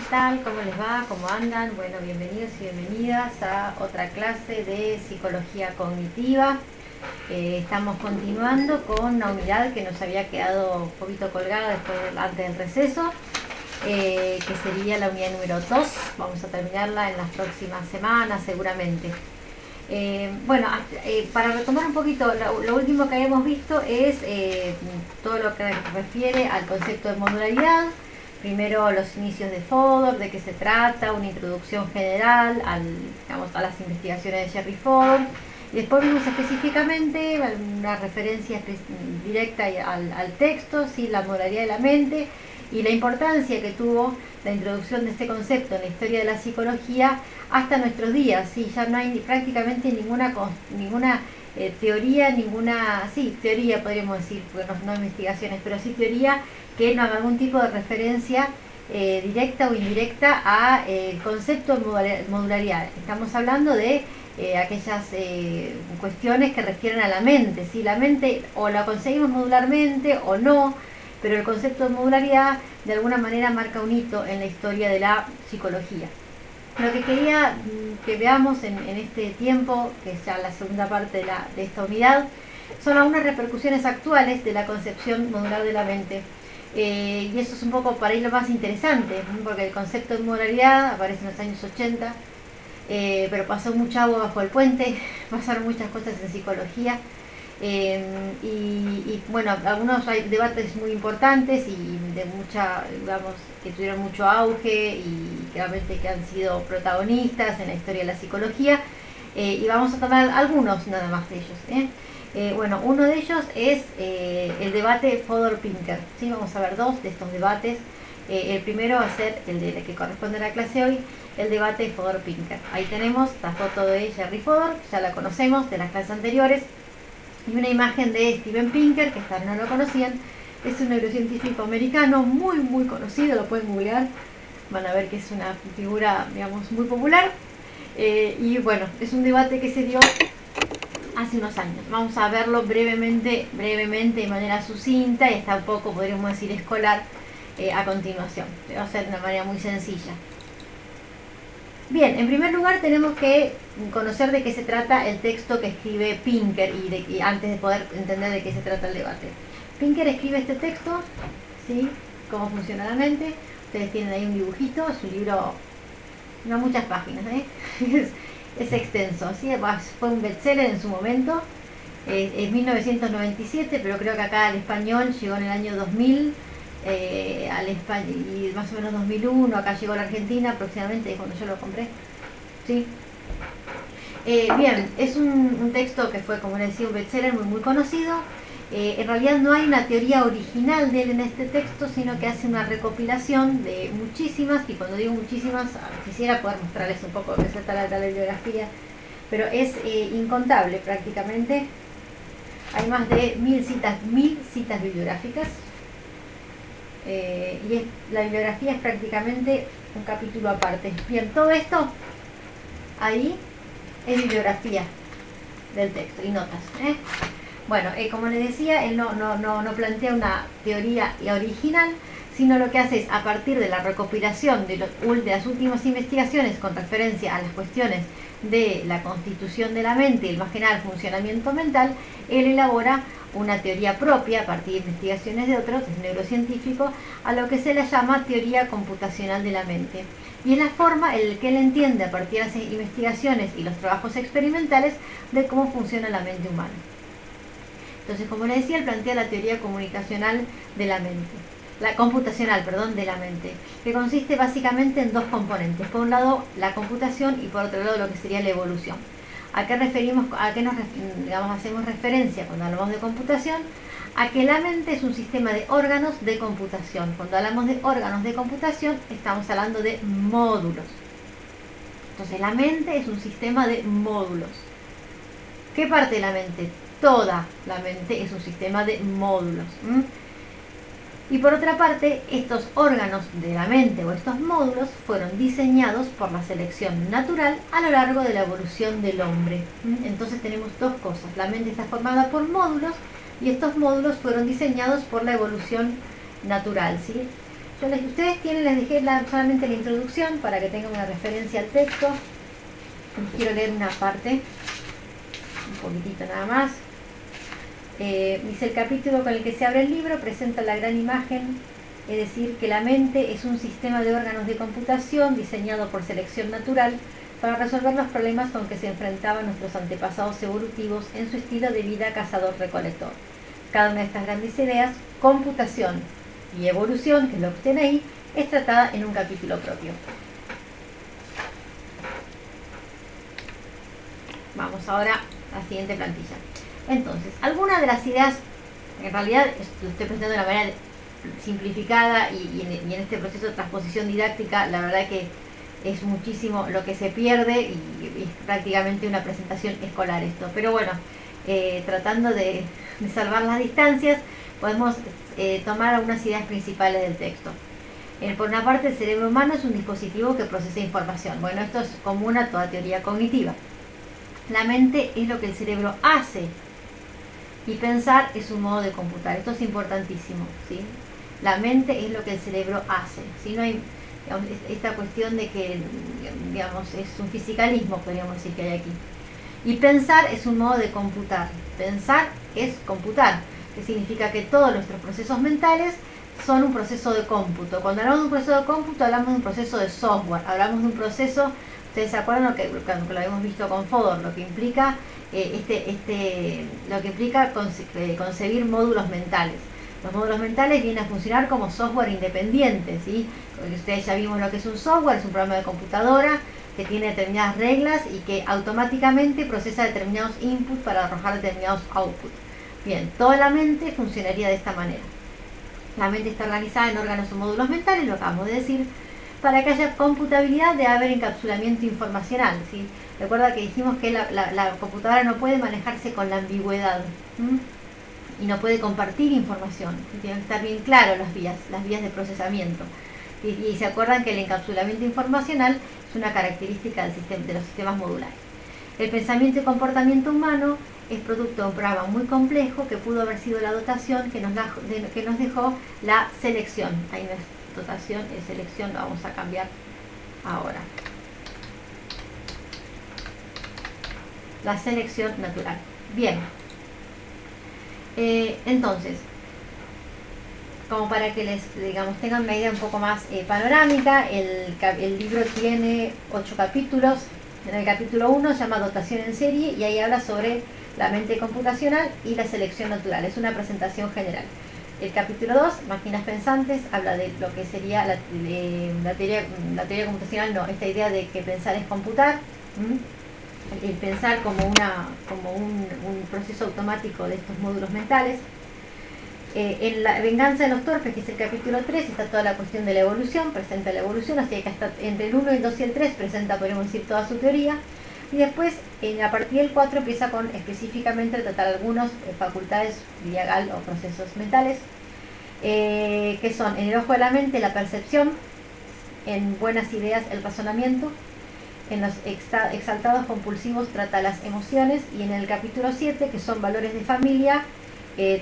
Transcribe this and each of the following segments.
tal? ¿Cómo les va? ¿Cómo andan? Bueno, bienvenidos y bienvenidas a otra clase de psicología cognitiva. Estamos continuando con una unidad que nos había quedado un poquito colgada antes del receso, que sería la unidad número 2. Vamos a terminarla en las próximas semanas seguramente. Para retomar un poquito, lo último que habíamos visto es todo lo que refiere al concepto de modularidad. Primero los inicios de Fodor, de qué se trata, una introducción general a las investigaciones de Jerry Fodor. Y después vimos específicamente una referencia directa al texto, ¿sí? La modularidad de la mente y la importancia que tuvo la introducción de este concepto en la historia de la psicología hasta nuestros días. ¿Sí? Ya no hay prácticamente ninguna teoría, teoría podríamos decir, porque no investigaciones, pero sí teoría que no haga algún tipo de referencia directa o indirecta a el concepto de modularidad. Estamos hablando de aquellas cuestiones que refieren a la mente. ¿Sí? La mente o la conseguimos modularmente o no, pero el concepto de modularidad de alguna manera marca un hito en la historia de la psicología. Lo que quería que veamos en este tiempo, que es ya la segunda parte de esta unidad, son algunas repercusiones actuales de la concepción modular de la mente. Y eso es un poco para ahí lo más interesante, porque el concepto de modularidad aparece en los años 80, pero pasó mucha agua bajo el puente, pasaron muchas cosas en psicología. Algunos debates muy importantes y de que tuvieron mucho auge y claramente que han sido protagonistas en la historia de la psicología, y vamos a tomar algunos nada más de ellos. Uno de ellos es el debate Fodor-Pinker. ¿Sí? Vamos a ver dos de estos debates. El primero va a ser el que corresponde a la clase hoy, el debate Fodor-Pinker. Ahí tenemos la foto de Jerry Fodor, ya la conocemos de las clases anteriores, y una imagen de Steven Pinker, que no lo conocían. Es un neurocientífico americano muy conocido, lo pueden googlear, van a ver que es una figura, digamos, muy popular. Es un debate que se dio hace unos años. Vamos a verlo brevemente, de manera sucinta, y está un poco, podríamos decir, escolar a continuación. Va a ser de una manera muy sencilla. Bien, en primer lugar tenemos que conocer de qué se trata el texto que escribe Pinker y antes de poder entender de qué se trata el debate. Pinker escribe este texto, ¿sí? Cómo funciona la mente. Ustedes tienen ahí un dibujito, es un libro, no muchas páginas, es extenso, ¿sí? Fue un bestseller en su momento, es 1997, pero creo que acá al español llegó en el año 2000. Y más o menos 2001, acá llegó a la Argentina aproximadamente cuando yo lo compré. ¿Sí? Es un texto que fue, como les decía, un bestseller muy conocido. En realidad no hay una teoría original de él en este texto, sino que hace una recopilación de muchísimas, y cuando digo muchísimas, quisiera poder mostrarles un poco de qué se trata la bibliografía, pero es incontable prácticamente. Hay más de 1000 citas bibliográficas. La bibliografía es prácticamente un capítulo aparte. Bien, todo esto ahí es bibliografía del texto y notas. Como les decía, él no plantea una teoría original, sino lo que hace es, a partir de la recopilación de las últimas investigaciones con referencia a las cuestiones de la constitución de la mente y el más general funcionamiento mental, él elabora una teoría propia a partir de investigaciones de otros, es neurocientífico, a lo que se le llama teoría computacional de la mente. Y es la forma en la que él entiende a partir de las investigaciones y los trabajos experimentales de cómo funciona la mente humana. Entonces, como les decía, él plantea la teoría computacional de la mente, de la mente, que consiste básicamente en dos componentes. Por un lado, la computación, y por otro lado, lo que sería la evolución. ¿A qué hacemos referencia cuando hablamos de computación? A que la mente es un sistema de órganos de computación. Cuando hablamos de órganos de computación, estamos hablando de módulos. Entonces, la mente es un sistema de módulos. ¿Qué parte de la mente? Toda la mente es un sistema de módulos. Y por otra parte, estos órganos de la mente o estos módulos fueron diseñados por la selección natural a lo largo de la evolución del hombre. Entonces tenemos dos cosas. La mente está formada por módulos y estos módulos fueron diseñados por la evolución natural, ¿sí? Ustedes tienen, les dejé solamente la introducción para que tengan una referencia al texto. Quiero leer una parte, un poquitito nada más. Dice: el capítulo con el que se abre el libro presenta la gran imagen, es decir, que la mente es un sistema de órganos de computación diseñado por selección natural para resolver los problemas con que se enfrentaban nuestros antepasados evolutivos en su estilo de vida cazador-recolector. Cada una de estas grandes ideas, computación y evolución, que es lo que tiene ahí, es tratada en un capítulo propio. Vamos ahora a la siguiente plantilla. Entonces, algunas de las ideas, en realidad lo estoy presentando de una manera simplificada y en este proceso de transposición didáctica, la verdad que es muchísimo lo que se pierde y es prácticamente una presentación escolar esto. Pero bueno, tratando de salvar las distancias, podemos tomar algunas ideas principales del texto. Por una parte, el cerebro humano es un dispositivo que procesa información. Bueno, esto es común a toda teoría cognitiva. La mente es lo que el cerebro hace y pensar es un modo de computar. Esto es importantísimo, ¿sí? La mente es lo que el cerebro hace. ¿Sí? No hay, digamos, esta cuestión de que, digamos, es un fisicalismo, podríamos decir, que hay aquí. Y pensar es un modo de computar. Pensar es computar, que significa que todos nuestros procesos mentales son un proceso de cómputo. Cuando hablamos de un proceso de cómputo, hablamos de un proceso de software, hablamos de un proceso. ¿Ustedes se acuerdan lo que lo habíamos visto con Fodor? Lo que implica concebir módulos mentales. Los módulos mentales vienen a funcionar como software independiente, ¿sí? Ustedes ya vimos lo que es un software, es un programa de computadora que tiene determinadas reglas y que automáticamente procesa determinados inputs para arrojar determinados outputs. Bien, toda la mente funcionaría de esta manera. La mente está organizada en órganos o módulos mentales, lo acabamos de decir. Para que haya computabilidad debe haber encapsulamiento informacional, ¿sí? Recuerda que dijimos que la computadora no puede manejarse con la ambigüedad, ¿sí? Y no puede compartir información. Tienen que estar bien claras las vías de procesamiento. Y se acuerdan que el encapsulamiento informacional es una característica de los sistemas modulares. El pensamiento y comportamiento humano es producto de un programa muy complejo que pudo haber sido la dotación que nos dejó la selección. Ahí no es dotación, es selección, lo vamos a cambiar ahora. La selección natural. Bien. Entonces, como para que les, digamos, tengan una idea un poco más panorámica, el libro tiene 8 capítulos. En el capítulo 1 se llama Dotación en serie y ahí habla sobre la mente computacional y la selección natural. Es una presentación general. El capítulo 2, Máquinas Pensantes, habla de lo que sería la teoría computacional, no, esta idea de que pensar es computar. El pensar como un proceso automático de estos módulos mentales. En la venganza de los torpes, que es el capítulo 3, está toda la cuestión de la evolución, presenta la evolución, así que hasta entre el 1, el 2 y el 3 presenta, podemos decir, toda su teoría. Y después, a partir del 4, empieza con específicamente a tratar algunas facultades, diagal o procesos mentales, que son en el ojo de la mente la percepción, en buenas ideas el razonamiento, en los exaltados compulsivos trata las emociones, y en el capítulo 7, que son valores de familia,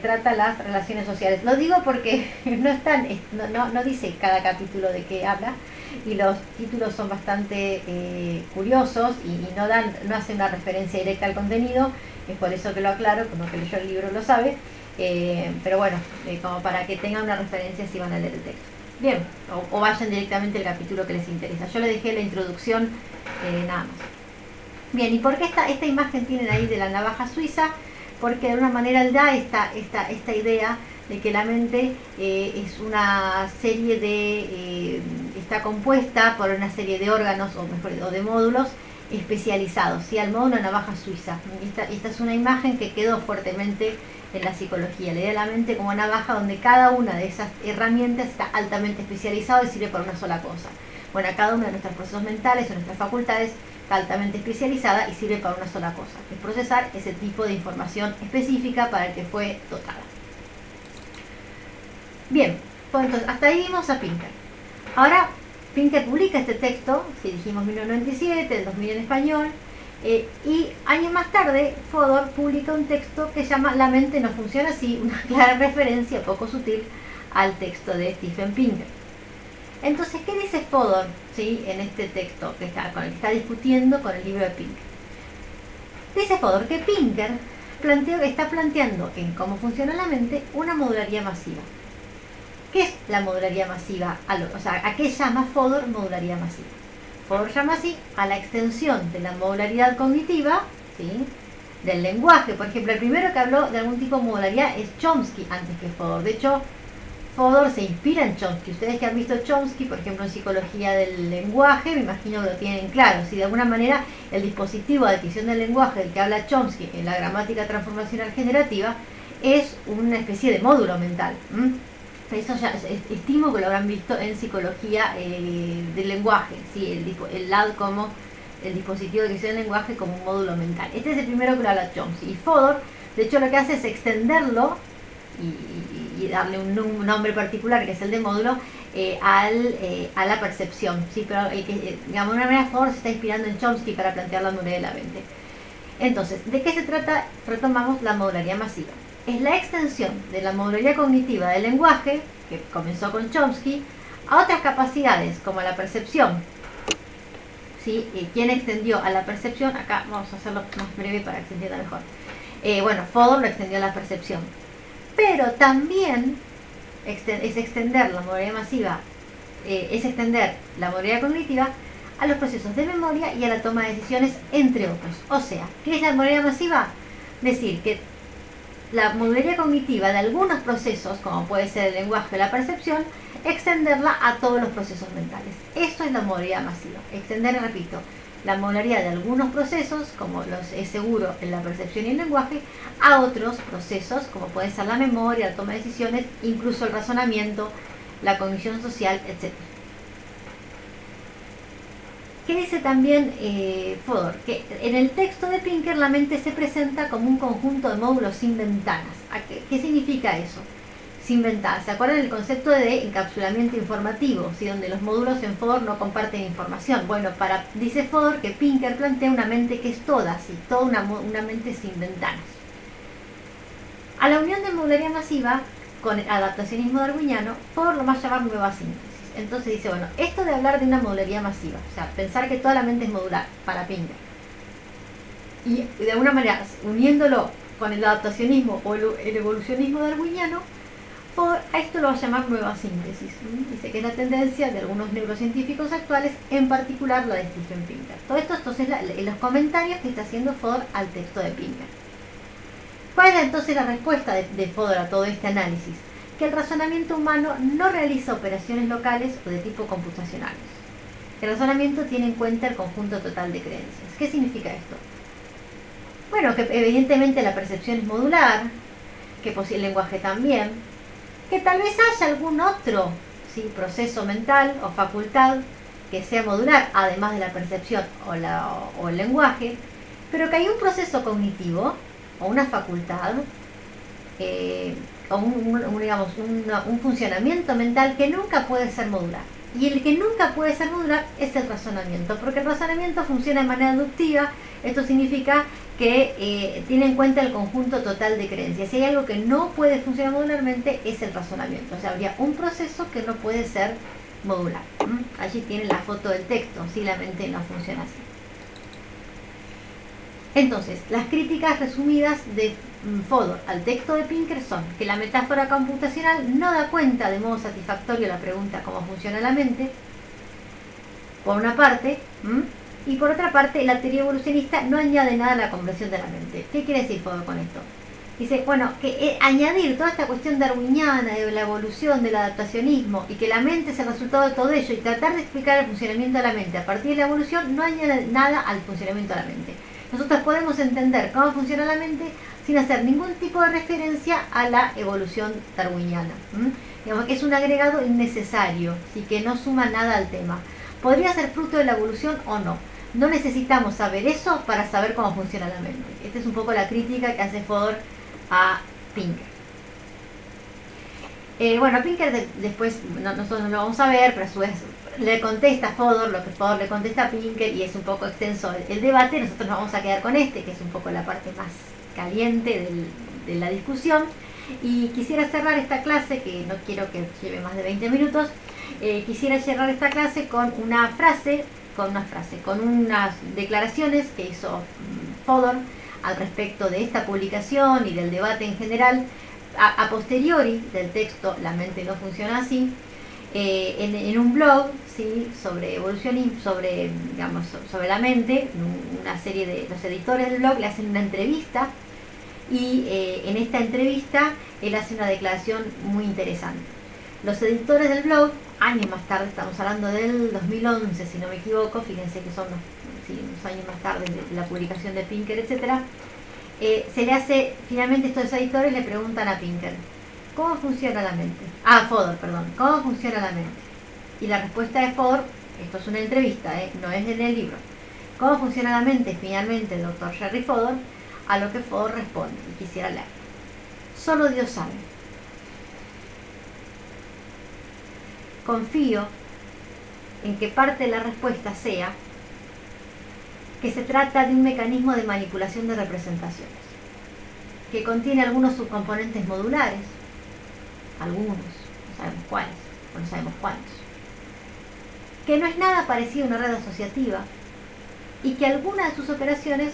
trata las relaciones sociales. Lo digo porque no dice cada capítulo de qué habla, y los títulos son bastante curiosos y no hacen una referencia directa al contenido. Es por eso que lo aclaro, como que leyó el libro lo sabe, pero bueno, como para que tengan una referencia si van a leer el texto. Bien, o vayan directamente al capítulo que les interesa. Yo le dejé la introducción nada más. Bien, ¿y por qué esta imagen tienen ahí de la navaja suiza? Porque de alguna manera él da esta idea de que la mente es una serie está compuesta por una serie de órganos, o de módulos especializados, ¿sí? Al modo una navaja suiza. Esta es una imagen que quedó fuertemente en la psicología, la idea de la mente como navaja donde cada una de esas herramientas está altamente especializada y sirve para una sola cosa. Bueno, cada uno de nuestros procesos mentales o nuestras facultades está altamente especializada y sirve para una sola cosa, es procesar ese tipo de información específica para el que fue dotada. Bien, pues entonces hasta ahí vimos a Pinker. Ahora Pinker publica este texto, si dijimos 1997, del 2000 en español, y años más tarde Fodor publica un texto que se llama La mente no funciona así, una clara referencia poco sutil al texto de Steven Pinker. Entonces, ¿qué dice Fodor, ¿sí?, en este texto con el que está discutiendo con el libro de Pinker? Dice Fodor que Pinker está planteando en cómo funciona la mente una modularidad masiva. ¿Qué es la modularidad masiva? O sea, ¿a qué llama Fodor modularidad masiva? Fodor llama así a la extensión de la modularidad cognitiva, ¿sí?, del lenguaje. Por ejemplo, el primero que habló de algún tipo de modularidad es Chomsky antes que Fodor. De hecho, Fodor se inspira en Chomsky. Ustedes que han visto Chomsky, por ejemplo, en psicología del lenguaje, me imagino que lo tienen claro. Si de alguna manera el dispositivo de adquisición del lenguaje del que habla Chomsky en la gramática transformacional generativa es una especie de módulo mental. Eso ya estimo que lo habrán visto en psicología del lenguaje, ¿sí? El LAD como el dispositivo de adquisición del lenguaje como un módulo mental. Este es el primero que lo habla Chomsky. Y Fodor, de hecho, lo que hace es extenderlo y darle un nombre particular, que es el de módulo, a la percepción, ¿sí? Pero digamos, de una manera Fodor se está inspirando en Chomsky para plantear la modularidad de la mente. Entonces, ¿de qué se trata? Retomamos la modularidad masiva. Es la extensión de la modularidad cognitiva del lenguaje, que comenzó con Chomsky, a otras capacidades, como la percepción. ¿Sí? ¿Quién extendió a la percepción? Acá vamos a hacerlo más breve para que se entienda mejor. Bueno, Fodor lo extendió a la percepción. Pero también es extender la modularidad masiva, es extender la modularidad cognitiva a los procesos de memoria y a la toma de decisiones, entre otros. O sea, ¿qué es la modularidad masiva? Decir que la modularidad cognitiva de algunos procesos, como puede ser el lenguaje o la percepción, extenderla a todos los procesos mentales. Eso es la modularidad masiva. Extender, repito, la modularidad de algunos procesos, como es seguro en la percepción y el lenguaje, a otros procesos, como puede ser la memoria, la toma de decisiones, incluso el razonamiento, la cognición social, etc. ¿Qué dice también Fodor? Que en el texto de Pinker la mente se presenta como un conjunto de módulos sin ventanas. ¿Qué significa eso? Sin ventanas. ¿Se acuerdan del concepto de encapsulamiento informativo? ¿Sí? Donde los módulos en Fodor no comparten información. Bueno, dice Fodor que Pinker plantea una mente que es toda, ¿sí? Toda una mente sin ventanas. A la unión de modularidad masiva con el adaptacionismo darwiniano, Fodor lo va a llamar nueva síntesis. Entonces dice, bueno, esto de hablar de una modularidad masiva, o sea, pensar que toda la mente es modular para Pinker, y de alguna manera uniéndolo con el adaptacionismo o el evolucionismo darwiniano, Fodor a esto lo va a llamar nueva síntesis. Dice que es la tendencia de algunos neurocientíficos actuales, en particular la de Steven Pinker. Todo esto entonces en los comentarios que está haciendo Fodor al texto de Pinker. ¿Cuál es entonces la respuesta de Fodor a todo este análisis? Que el razonamiento humano no realiza operaciones locales o de tipo computacionales. El razonamiento tiene en cuenta el conjunto total de creencias. ¿Qué significa esto? Bueno, que evidentemente la percepción es modular, que el lenguaje también, que tal vez haya algún otro, ¿sí?, proceso mental o facultad que sea modular, además de la percepción o el lenguaje, pero que hay un proceso cognitivo o una facultad o un funcionamiento mental que nunca puede ser modular. Y el que nunca puede ser modular es el razonamiento, porque el razonamiento funciona de manera deductiva. Esto significa que tiene en cuenta el conjunto total de creencias. Si hay algo que no puede funcionar modularmente, es el razonamiento. O sea, habría un proceso que no puede ser modular. Allí tiene la foto del texto, si la mente no funciona así. Entonces, las críticas resumidas de Fodor al texto de Pinker son que la metáfora computacional no da cuenta de modo satisfactorio la pregunta cómo funciona la mente, por una parte, y por otra parte, la teoría evolucionista no añade nada a la comprensión de la mente. ¿Qué quiere decir Fodor con esto? Dice, bueno, que añadir toda esta cuestión darwiniana de la evolución, del adaptacionismo, y que la mente es el resultado de todo ello, y tratar de explicar el funcionamiento de la mente a partir de la evolución, no añade nada al funcionamiento de la mente. Nosotros podemos entender cómo funciona la mente sin hacer ningún tipo de referencia a la evolución darwiniana. Digamos que es un agregado innecesario, y que no suma nada al tema. Podría ser fruto de la evolución o no. No necesitamos saber eso para saber cómo funciona la mente. Esta es un poco la crítica que hace Fodor a Pinker. Bueno, Pinker después, nosotros no lo vamos a ver, pero a su vez le contesta a Fodor lo que Fodor le contesta a Pinker, y es un poco extenso el debate. Nosotros nos vamos a quedar con este, que es un poco la parte más caliente de la discusión. Y quisiera cerrar esta clase, que no quiero que lleve más de 20 minutos, Quisiera cerrar esta clase con unas declaraciones que hizo Fodor al respecto de esta publicación y del debate en general, a posteriori del texto La mente no funciona así, en un blog, ¿sí?, sobre evolucionismo, sobre la mente. Una serie de los editores del blog le hacen una entrevista y en esta entrevista él hace una declaración muy interesante. Los editores del blog, años más tarde, estamos hablando del 2011 si no me equivoco, fíjense que son unos años más tarde de la publicación de Pinker, etcétera, finalmente estos editores le preguntan a Pinker, ¿cómo funciona la mente? Fodor, perdón, ¿cómo funciona la mente? Y la respuesta de Fodor, esto es una entrevista, no es en el libro, ¿cómo funciona la mente? Finalmente el doctor Jerry Fodor, a lo que Fodor responde, y quisiera leer, solo Dios sabe. Confío en que parte de la respuesta sea que se trata de un mecanismo de manipulación de representaciones, que contiene algunos subcomponentes modulares, algunos, no sabemos cuáles, o no sabemos cuántos, que no es nada parecido a una red asociativa y que algunas de sus operaciones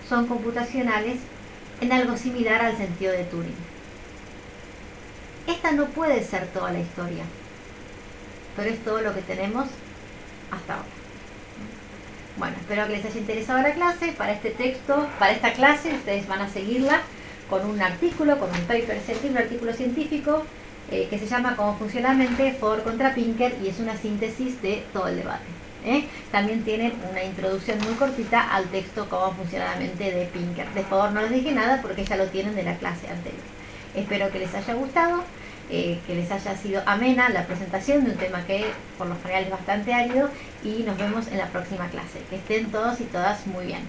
son computacionales en algo similar al sentido de Turing. Esta no puede ser toda la historia, pero es todo lo que tenemos hasta ahora. Bueno, espero que les haya interesado la clase. Para este texto, para esta clase, ustedes van a seguirla con un artículo, con un paper científico, un artículo científico que se llama Cómo funciona la mente, Fodor contra Pinker, y es una síntesis de todo el debate. También tienen una introducción muy cortita al texto Cómo funciona la mente de Pinker. De Fodor no les dije nada porque ya lo tienen de la clase anterior. Espero que les haya gustado, que les haya sido amena la presentación de un tema que por lo general es bastante árido, y nos vemos en la próxima clase. Que estén todos y todas muy bien.